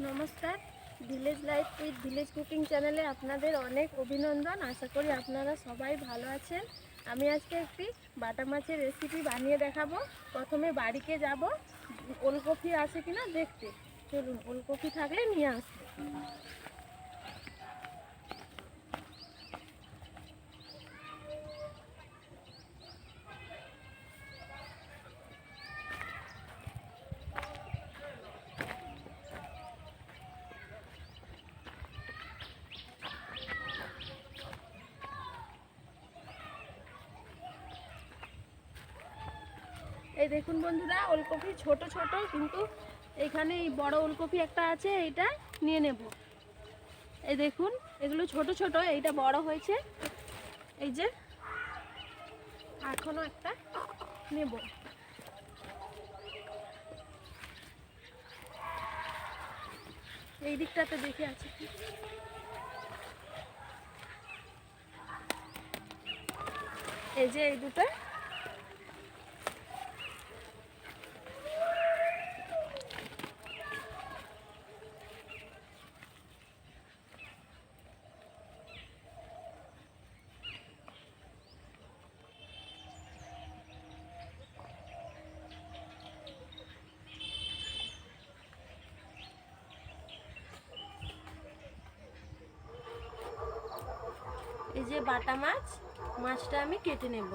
নমস্কার। Village life with village cooking চ্যানেলে আপনাদের অনেক অভিনন্দন। আশা করি আপনারা সবাই ভালো আছেন। আমি আজকে একটি বাটা মাছের রেসিপি বানিয়ে দেখাবো। প্রথমে বাড়িতে যাব ওলকপি আছে কিনা দেখতে। চলুন, ওলকপি থাকলে নিয়ে আসবো। এই দেখুন বন্ধুরা, ওলকপি ছোট ছোট, কিন্তু এখানে এই বড় ওলকপি একটা আছে, এইটা নিয়ে নেব। এই দেখুন, এগুলো ছোট ছোট, এইটা বড় হয়েছে। এই যে এখনো একটা নেব। এই দিকটাতে দেখে আছে, এই যে এই দুটো। এই যে বাটা মাছটা আমি কেটে নেব।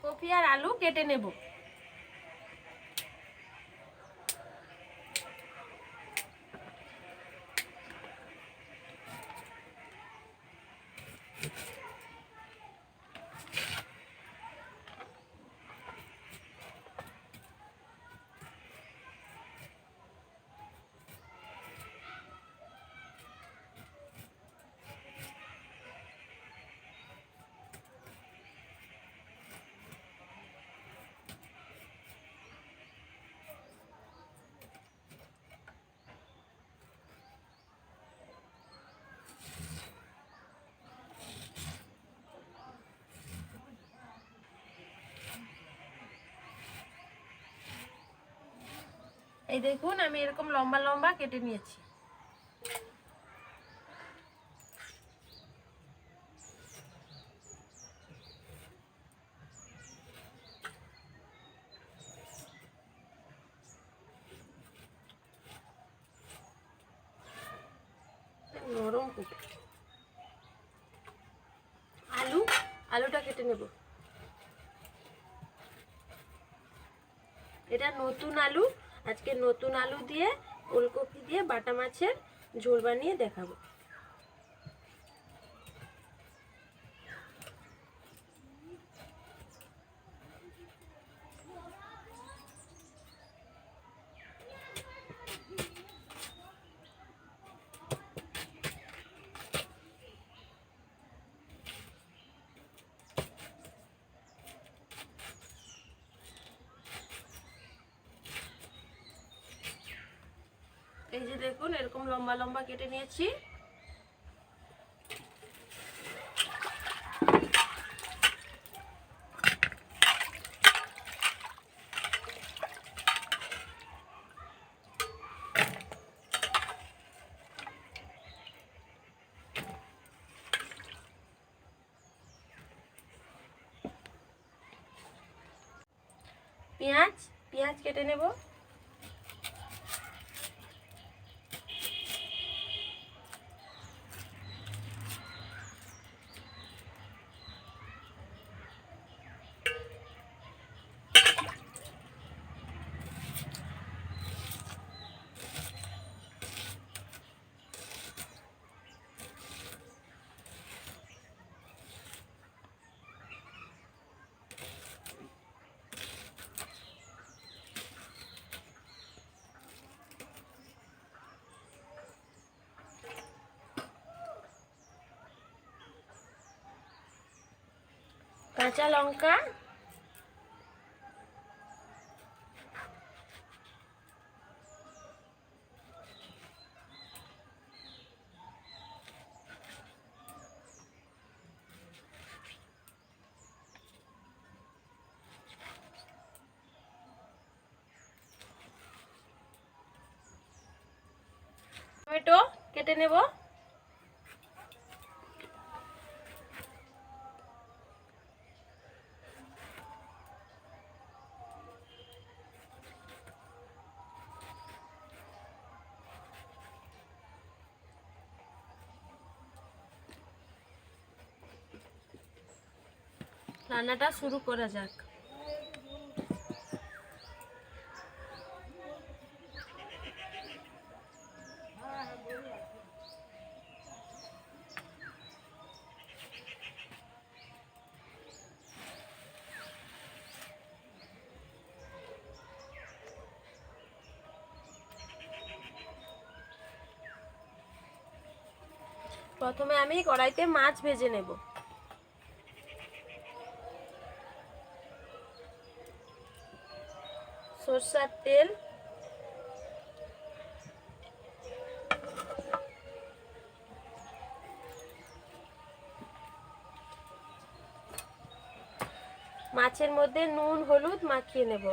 ফুলকপি আর আলু কেটে নেব। এই দেখুন আমি এরকম লম্বা লম্বা কেটে নিয়েছি। নরম আলুটা কেটে নেব। এটা নতুন আলু, আজকে নতুন আলু দিয়ে ওলকপি দিয়ে বাটা মাছের ঝোল বানিয়ে দেখাবো। এই যে দেখুন এরকম লম্বা লম্বা কেটে নিয়েছি। পেঁয়াজ কেটে নেব। কাঁচা লঙ্কা, টমেটো কেটে নেব। রান্নাটা শুরু করা যাক। প্রথমে আমি কড়াইতে মাছ ভেজে নেব। সরষের তেল, মাছের মধ্যে নুন হলুদ মাখিয়ে নেব।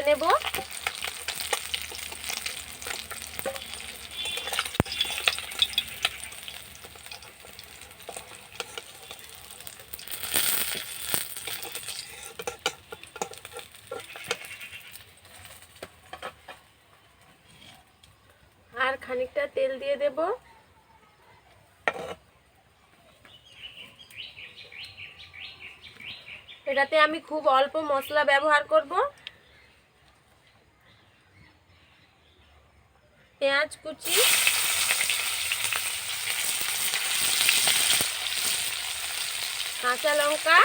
নেব। আর খানিকটা তেল দিয়ে দেব। এটাতে আমি খুব অল্প মশলা ব্যবহার করব। পেঁয়াজ কুচি, কাঁচা লঙ্কা,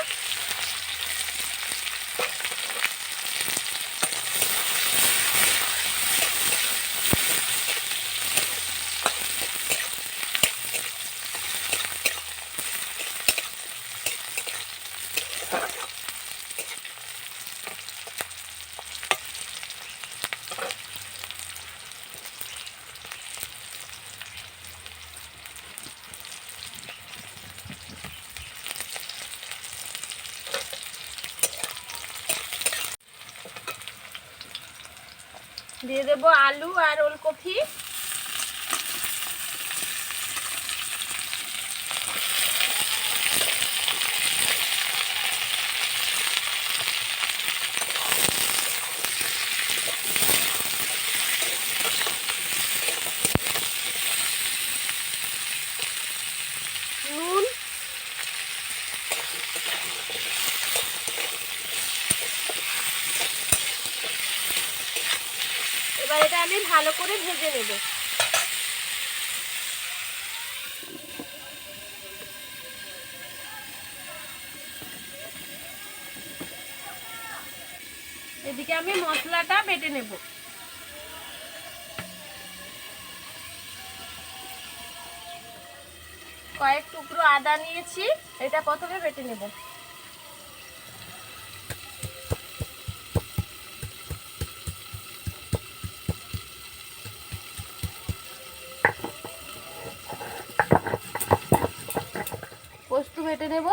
দিয়ে দেব আলু আর ওলকপি। নুন, এবার এটা আমি ভালো করে ভেজে নেব। এদিকে আমি মশলাটা বেটে নেব। কয়েক টুকরো আদা নিয়েছি, এটা প্রথমে বেটে নেব। পোস্ত বেটে নেব।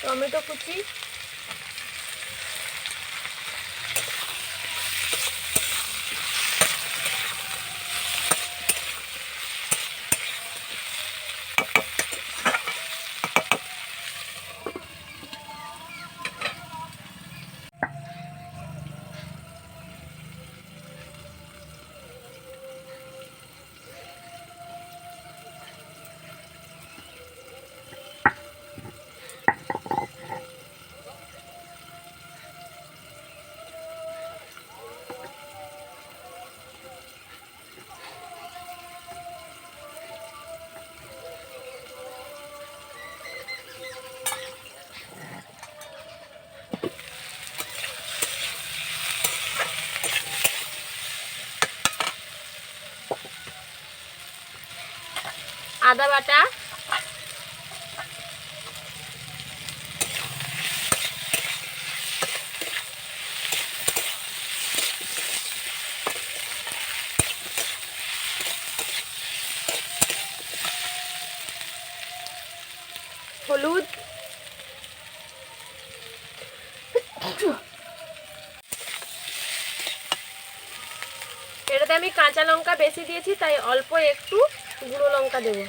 টমেটো কুচি, আদা বাটা, হলুদ, এটাতে আমি কাঁচা লঙ্কা বেশি দিয়েছি তাই অল্প একটু গুঁড়ো লঙ্কা দেব।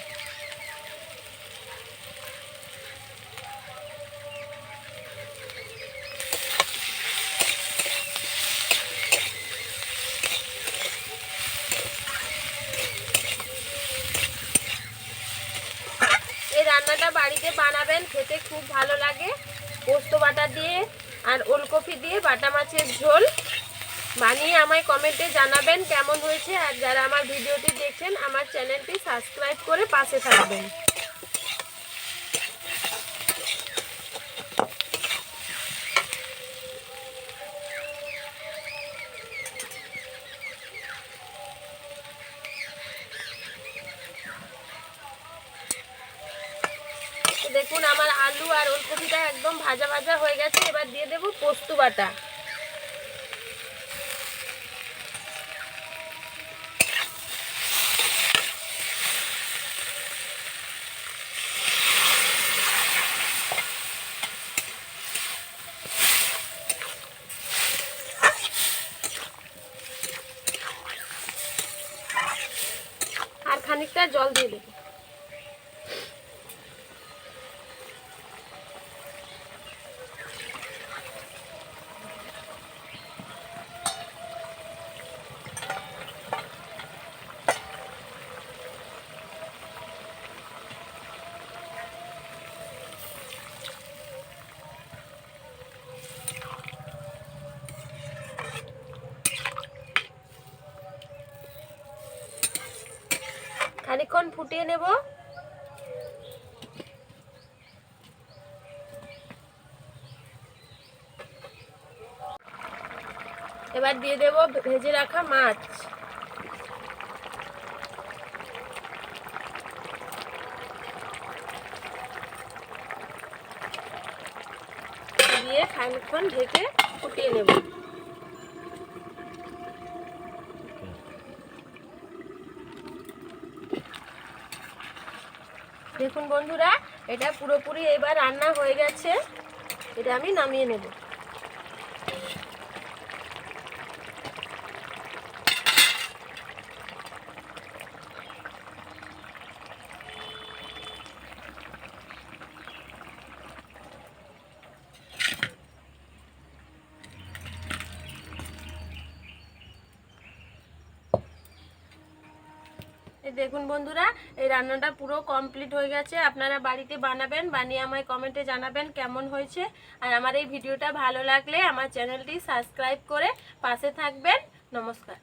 এই রান্নাটা বাড়িতে বানাবেন, খেতে খুব ভালো লাগে। পোস্ত বাটা দিয়ে আর ওলকপি দিয়ে বাটা মাছের ঝোল বানিয়ে আমায় কমেন্টে জানাবেন কেমন হয়েছে। আর যারা আমার ভিডিওটি দেখছেন আমার চ্যানেলটি সাবস্ক্রাইব করে পাশে থাকবেন। দেখুন আমার আলু আর ওলকপিটা একদম ভাজা ভাজা হয়ে গেছে। এবার দিয়ে দেব পোস্ত বাটা। আর খানিকটা জল দিয়ে দেব। খানিকক্ষণ ফুটিয়ে নেব। এবার দিয়ে দেব ভেজে রাখা মাছ। দিয়ে খানিকক্ষণ ঢেকে ফুটিয়ে নেব। দেখুন বন্ধুরা, এটা পুরোপুরি এবার রান্না হয়ে গেছে। এটা আমি নামিয়ে নেব। দেখুন বন্ধুরা, এই রান্নাটা পুরো কমপ্লিট হয়ে গেছে। আপনারা বাড়িতে বানাবেন, বানিয়ে আমায় কমেন্টে জানাবেন কেমন হয়েছে। আর আমার এই ভিডিওটা ভালো লাগলে আমার চ্যানেলটি সাবস্ক্রাইব করে পাশে থাকবেন। নমস্কার।